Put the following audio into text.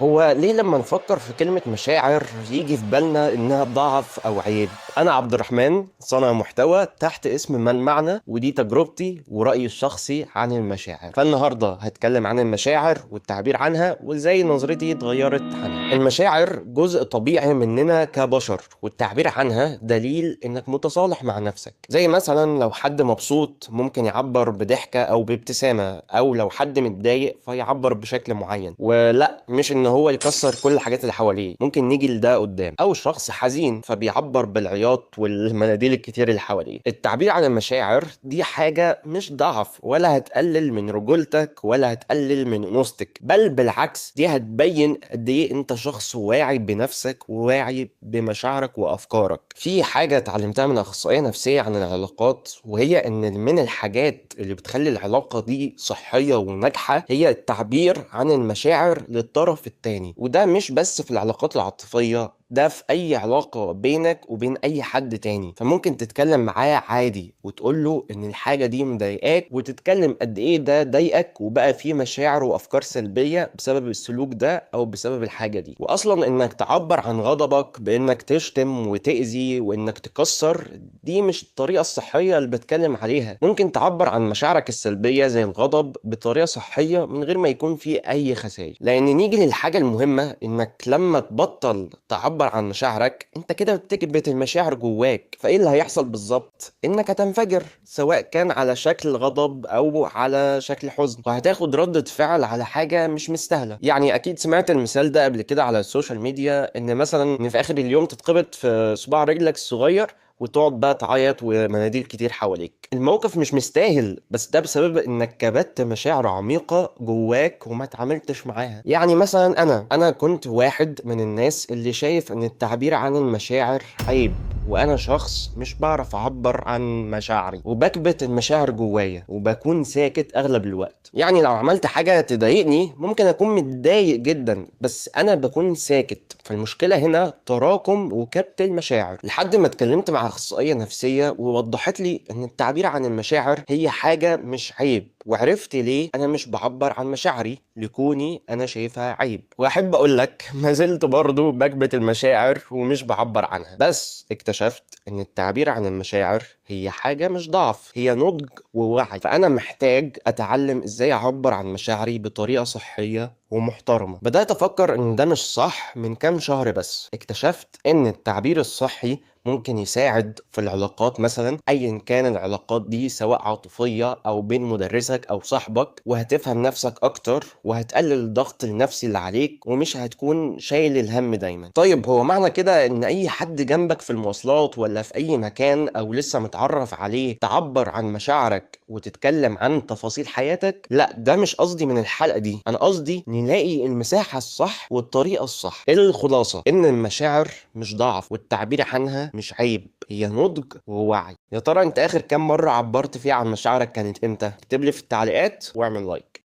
هو ليه لما نفكر في كلمة مشاعر يجي في بالنا إنها ضعف أو عيب؟ أنا عبد الرحمن صانع محتوى تحت اسم ما المعنى، ودي تجربتي ورأيي الشخصي عن المشاعر. فالنهاردة هتكلم عن المشاعر والتعبير عنها وإزاي نظرتي اتغيرت عنها. المشاعر جزء طبيعي مننا كبشر، والتعبير عنها دليل إنك متصالح مع نفسك. زي مثلا لو حد مبسوط ممكن يعبر بضحكة أو بابتسامة، أو لو حد متضايق فيعبر بشكل معين. ولا مش إن هو يكسر كل الحاجات اللي حواليه، ممكن نيجي لده قدام. او شخص حزين فبيعبر بالعياط والمناديل الكتير اللي حواليه. التعبير عن المشاعر دي حاجة مش ضعف، ولا هتقلل من رجولتك ولا هتقلل من انوثتك، بل بالعكس دي هتبين قد ايه انت شخص واعي بنفسك وواعي بمشاعرك وافكارك. في حاجة اتعلمتها من اخصائية نفسية عن العلاقات، وهي ان من الحاجات اللي بتخلي العلاقة دي صحية وناجحة هي التعبير عن المشاعر للطرف التاني. وده مش بس في العلاقات العاطفية، ده في أي علاقة بينك وبين أي حد تاني. فممكن تتكلم معاه عادي وتقول له إن الحاجة دي مضايقاك، وتتكلم قد إيه ده ضايقك وبقى فيه مشاعر وأفكار سلبية بسبب السلوك ده أو بسبب الحاجة دي. وأصلا إنك تعبر عن غضبك بإنك تشتم وتأذي وإنك تكسر، دي مش الطريقة الصحية اللي بتكلم عليها. ممكن تعبر عن مشاعرك السلبية زي الغضب بطريقة صحية من غير ما يكون فيه أي خسائر. لأن نيجي للحاجة المهمة، إنك لما تبطل تعبر عن مشاعرك انت كده بتكبت المشاعر جواك. فايه اللي هيحصل بالظبط؟ انك هتنفجر، سواء كان على شكل غضب او على شكل حزن، وهتاخد ردة فعل على حاجة مش مستاهلة. يعني اكيد سمعت المثال ده قبل كده على السوشيال ميديا، ان مثلا ان في اخر اليوم تتخبط في صباع رجلك الصغير وتقعد بقى تعيط ومناديل كتير حواليك. الموقف مش مستاهل، بس ده بسبب انك كبت مشاعر عميقة جواك وما تعاملتش معاها. يعني مثلا انا كنت واحد من الناس اللي شايف ان التعبير عن المشاعر عيب، وانا شخص مش بعرف اعبر عن مشاعري وبكبت المشاعر جوايا وبكون ساكت اغلب الوقت. يعني لو عملت حاجة تضايقني ممكن اكون متضايق جدا، بس انا بكون ساكت. فالمشكلة هنا تراكم وكبت المشاعر، لحد ما اتكلمت مع اخصائية نفسية ووضحت لي ان التعبير عن المشاعر هي حاجة مش عيب، وعرفت ليه انا مش بعبر عن مشاعري لكوني انا شايفها عيب. واحب اقول لك ما زلت برضه بكبت المشاعر ومش بعبر عنها، بس اكتشفت ان التعبير عن المشاعر هي حاجة مش ضعف، هي نضج ووعي. فانا محتاج اتعلم ازاي اعبر عن مشاعري بطريقة صحية ومحترمة. بدأت افكر ان ده مش صح من كام شهر، بس اكتشفت ان التعبير الصحي ممكن يساعد في العلاقات، مثلا ايا كان العلاقات دي سواء عاطفية او بين مدرسك او صاحبك، وهتفهم نفسك اكتر وهتقلل الضغط النفسي اللي عليك ومش هتكون شايل الهم دايما. طيب هو معنى كده ان اي حد جنبك في المواصلات ولا في اي مكان او لسه متعرف عليه تعبر عن مشاعرك وتتكلم عن تفاصيل حياتك؟ لا، ده مش قصدي من الحلقة دي. انا قصدي نلاقي المساحة الصح والطريقة الصح. الخلاصة ان المشاعر مش ضعف، والتعبير عنها مش عيب، هي نضج ووعي. يا ترى انت اخر كام مرة عبرت فيها عن مشاعرك كانت امتى؟ اكتب لي في التعليقات واعمل لايك.